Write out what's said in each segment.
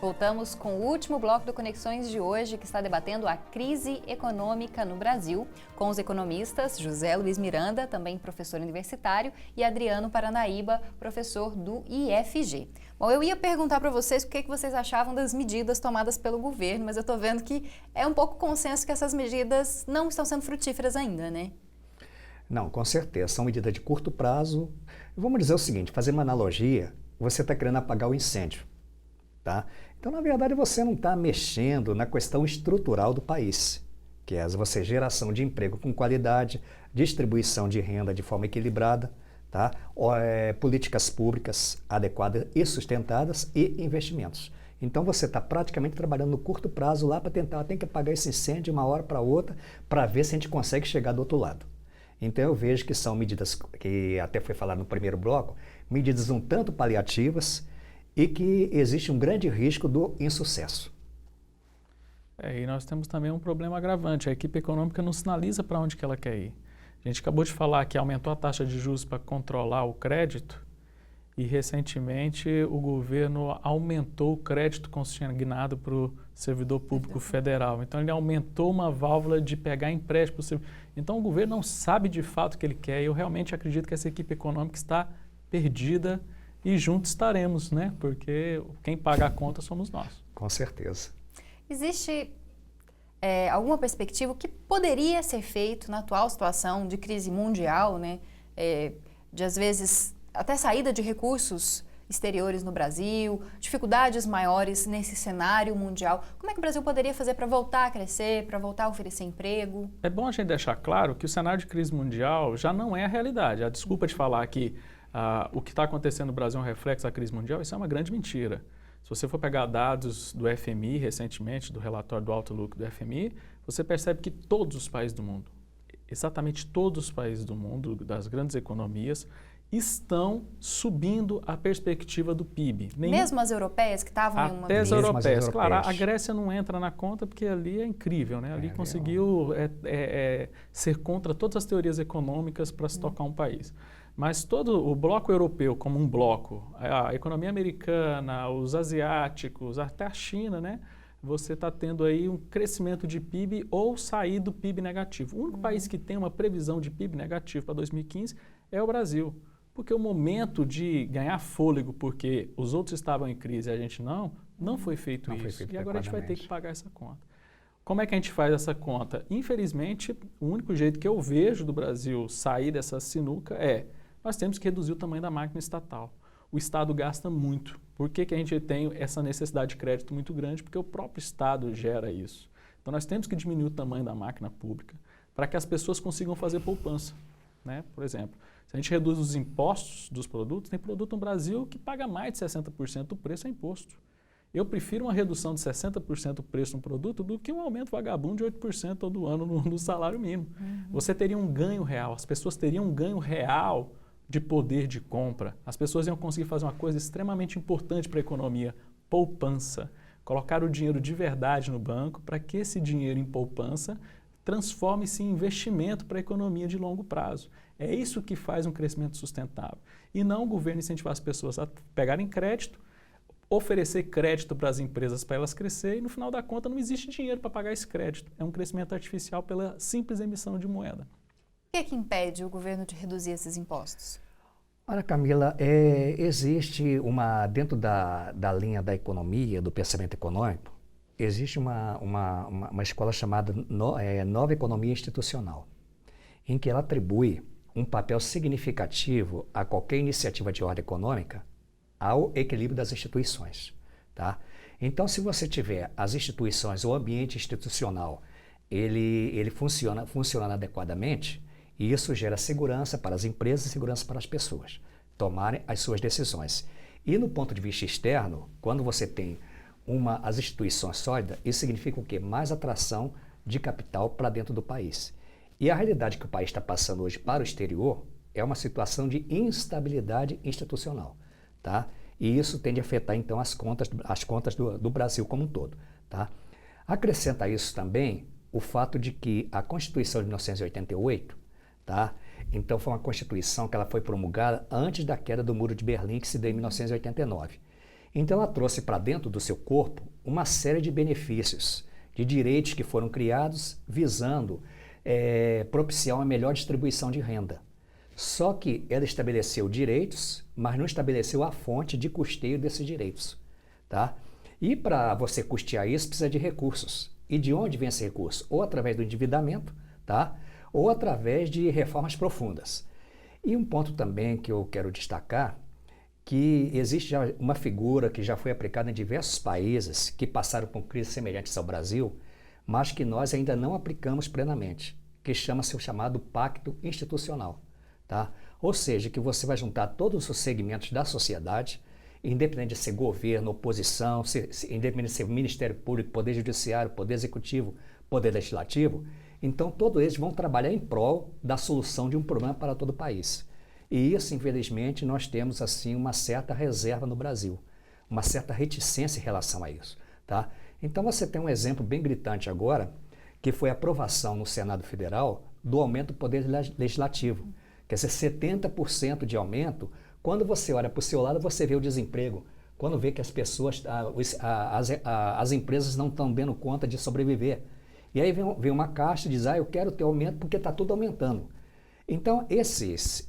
Voltamos com o último bloco do Conexões de hoje, que está debatendo a crise econômica no Brasil, com os economistas José Luiz Miranda, também professor universitário, e Adriano Paranaíba, professor do IFG. Bom, eu ia perguntar para vocês o que vocês achavam das medidas tomadas pelo governo, mas eu estou vendo que é um pouco consenso que essas medidas não estão sendo frutíferas ainda, né? Não, com certeza. São medidas de curto prazo. Vamos dizer o seguinte, fazer uma analogia, você está querendo apagar o incêndio, tá? Então, na verdade, você não está mexendo na questão estrutural do país, que é você geração de emprego com qualidade, distribuição de renda de forma equilibrada, tá? Políticas públicas adequadas e sustentadas e investimentos. Então, você está praticamente trabalhando no curto prazo lá para tentar, tem que apagar esse incêndio de uma hora para outra para ver se a gente consegue chegar do outro lado. Então, eu vejo que são medidas que até foi falado no primeiro bloco, medidas um tanto paliativas, e que existe um grande risco do insucesso. E nós temos também um problema agravante, a equipe econômica não sinaliza para onde que ela quer ir. A gente acabou de falar que aumentou a taxa de juros para controlar o crédito e recentemente o governo aumentou o crédito consignado para o servidor público federal. Então ele aumentou uma válvula de pegar empréstimo. Então o governo não sabe de fato o que ele quer e eu realmente acredito que essa equipe econômica está perdida. E juntos estaremos, né? Porque quem paga a conta somos nós. Com certeza. Existe alguma perspectiva que poderia ser feito na atual situação de crise mundial, né? De, às vezes, até saída de recursos exteriores no Brasil, dificuldades maiores nesse cenário mundial. Como é que o Brasil poderia fazer para voltar a crescer, para voltar a oferecer emprego? É bom a gente deixar claro que o cenário de crise mundial já não é a realidade. A desculpa de falar que o que está acontecendo no Brasil é um reflexo da crise mundial, isso é uma grande mentira. Se você for pegar dados do FMI recentemente, do relatório do Outlook do FMI, você percebe que todos os países do mundo, exatamente todos os países do mundo, das grandes economias, estão subindo a perspectiva do PIB. Mesmo as europeias que estavam em uma crise? Até as crise? europeias. Claro, a Grécia não entra na conta porque ali é incrível, né? Ali conseguiu ser contra todas as teorias econômicas para se tocar um país. Mas todo o bloco europeu como um bloco, a economia americana, os asiáticos, até a China, né? Você está tendo aí um crescimento de PIB ou sair do PIB negativo. O único país que tem uma previsão de PIB negativo para 2015 é o Brasil. Porque o momento de ganhar fôlego, porque os outros estavam em crise e a gente não foi feito isso. E agora a gente vai ter que pagar essa conta. Como é que a gente faz essa conta? Infelizmente, o único jeito que eu vejo do Brasil sair dessa sinuca nós temos que reduzir o tamanho da máquina estatal. O Estado gasta muito. Por que a gente tem essa necessidade de crédito muito grande? Porque o próprio Estado gera isso. Então nós temos que diminuir o tamanho da máquina pública para que as pessoas consigam fazer poupança. Né? Por exemplo, se a gente reduz os impostos dos produtos, tem produto no Brasil que paga mais de 60% do preço é imposto. Eu prefiro uma redução de 60% do preço de um produto do que um aumento vagabundo de 8% todo ano no salário mínimo. Você teria um ganho real, as pessoas teriam um ganho real de poder de compra. As pessoas iam conseguir fazer uma coisa extremamente importante para a economia, poupança. Colocar o dinheiro de verdade no banco para que esse dinheiro em poupança transforme-se em investimento para a economia de longo prazo. É isso que faz um crescimento sustentável. E não o governo incentivar as pessoas a pegarem crédito, oferecer crédito para as empresas para elas crescerem e no final da conta não existe dinheiro para pagar esse crédito. É um crescimento artificial pela simples emissão de moeda. O que é que impede o governo de reduzir esses impostos? Olha, Camila, existe dentro da linha da economia, do pensamento econômico, existe uma escola chamada Nova Economia Institucional, em que ela atribui um papel significativo a qualquer iniciativa de ordem econômica ao equilíbrio das instituições. Tá? Então, se você tiver as instituições, o ambiente institucional, ele funciona adequadamente, e isso gera segurança para as empresas e segurança para as pessoas tomarem as suas decisões. E no ponto de vista externo, quando você tem as instituições sólidas, isso significa o quê? Mais atração de capital para dentro do país. E a realidade que o país está passando hoje para o exterior é uma situação de instabilidade institucional. Tá? E isso tende a afetar, então, as contas do Brasil como um todo. Tá? Acrescenta isso também o fato de que a Constituição de 1988, tá? Então foi uma Constituição que ela foi promulgada antes da queda do Muro de Berlim, que se deu em 1989. Então ela trouxe para dentro do seu corpo uma série de benefícios, de direitos que foram criados visando propiciar uma melhor distribuição de renda. Só que ela estabeleceu direitos, mas não estabeleceu a fonte de custeio desses direitos. Tá? E para você custear isso, precisa de recursos. E de onde vem esse recurso? Ou através do endividamento, tá? Ou através de reformas profundas. E um ponto também que eu quero destacar, que existe já uma figura que já foi aplicada em diversos países que passaram por crises semelhantes ao Brasil, mas que nós ainda não aplicamos plenamente, que chama-se o chamado Pacto Institucional. Tá? Ou seja, que você vai juntar todos os segmentos da sociedade, independente de ser governo, oposição, independente de ser Ministério Público, Poder Judiciário, Poder Executivo, Poder Legislativo, então todos eles vão trabalhar em prol da solução de um problema para todo o país. E isso, infelizmente, nós temos assim uma certa reserva no Brasil, uma certa reticência em relação a isso. Tá? Então você tem um exemplo bem gritante agora, que foi a aprovação no Senado Federal do aumento do Poder Legislativo. Quer dizer, 70% de aumento. Quando você olha para o seu lado, você vê o desemprego. Quando vê que as pessoas, as empresas não estão dando conta de sobreviver. E aí vem uma caixa e diz, eu quero ter aumento porque está tudo aumentando. Então, esses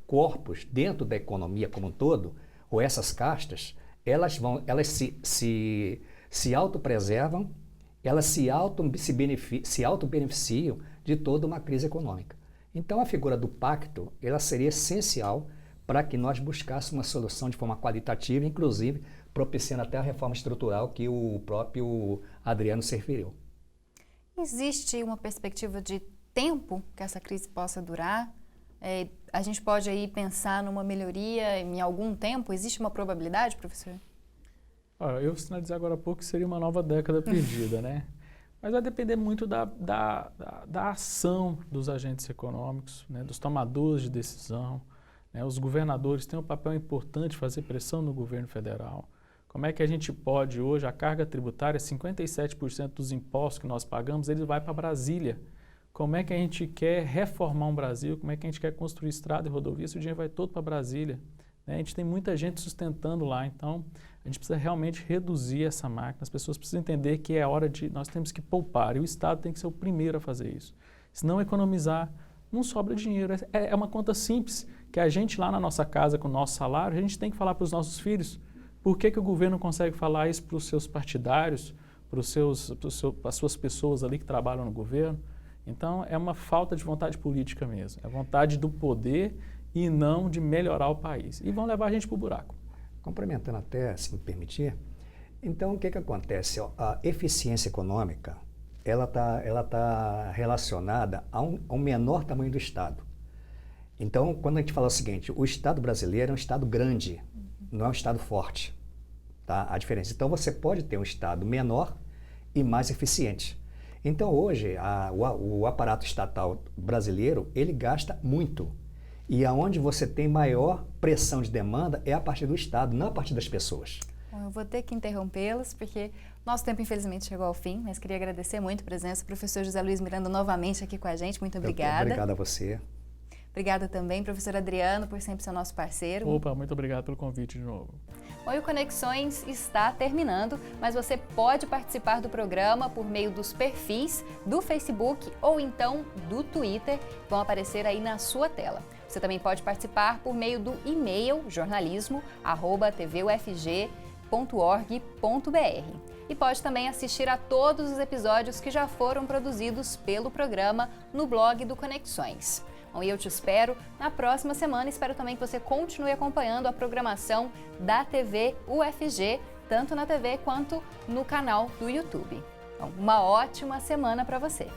corpos dentro da economia como um todo, ou essas castas, elas se autopreservam, elas se auto-beneficiam de toda uma crise econômica. Então, a figura do pacto, ela seria essencial para que nós buscássemos uma solução de forma qualitativa, inclusive propiciando até a reforma estrutural que o próprio Adriano se referiu. Existe uma perspectiva de tempo que essa crise possa durar? A gente pode aí pensar numa melhoria em algum tempo? Existe uma probabilidade, professor? Eu sinalizei agora há pouco que seria uma nova década perdida, né? Mas vai depender muito da ação dos agentes econômicos, né? Dos tomadores de decisão. Né? Os governadores têm um papel importante de fazer pressão no governo federal. Como é que a gente pode hoje, a carga tributária, 57% dos impostos que nós pagamos, ele vai para Brasília. Como é que a gente quer reformar um Brasil, como é que a gente quer construir estrada e rodovia, se o dinheiro vai todo para Brasília. Né? A gente tem muita gente sustentando lá, então a gente precisa realmente reduzir essa máquina, as pessoas precisam entender que é hora de, nós temos que poupar, e o Estado tem que ser o primeiro a fazer isso. Se não economizar, não sobra dinheiro. É uma conta simples, que a gente lá na nossa casa, com o nosso salário, a gente tem que falar para os nossos filhos. Por que o governo não consegue falar isso para os seus partidários, para as suas pessoas ali que trabalham no governo? Então, é uma falta de vontade política mesmo. É vontade do poder e não de melhorar o país. E vão levar a gente para o buraco. Complementando até, se me permitir, então o que acontece? A eficiência econômica, ela tá relacionada a um menor tamanho do Estado. Então, quando a gente fala o seguinte, o Estado brasileiro é um Estado grande, não é um Estado forte. Tá? A diferença. Então, você pode ter um Estado menor e mais eficiente. Então, hoje, o aparato estatal brasileiro, ele gasta muito. E aonde você tem maior pressão de demanda é a partir do Estado, não a partir das pessoas. Bom, eu vou ter que interrompê-los, porque nosso tempo, infelizmente, chegou ao fim, mas queria agradecer muito a presença do professor José Luiz Miranda novamente aqui com a gente. Muito obrigada. Obrigado a você. Obrigada também, professor Adriano, por sempre ser nosso parceiro. Opa, muito obrigado pelo convite de novo. Bom, e o Conexões está terminando, mas você pode participar do programa por meio dos perfis do Facebook ou então do Twitter, que vão aparecer aí na sua tela. Você também pode participar por meio do e-mail jornalismo@tvufg.org.br. E pode também assistir a todos os episódios que já foram produzidos pelo programa no blog do Conexões. Bom, e eu te espero na próxima semana. Espero também que você continue acompanhando a programação da TV UFG, tanto na TV quanto no canal do YouTube. Então, uma ótima semana para você!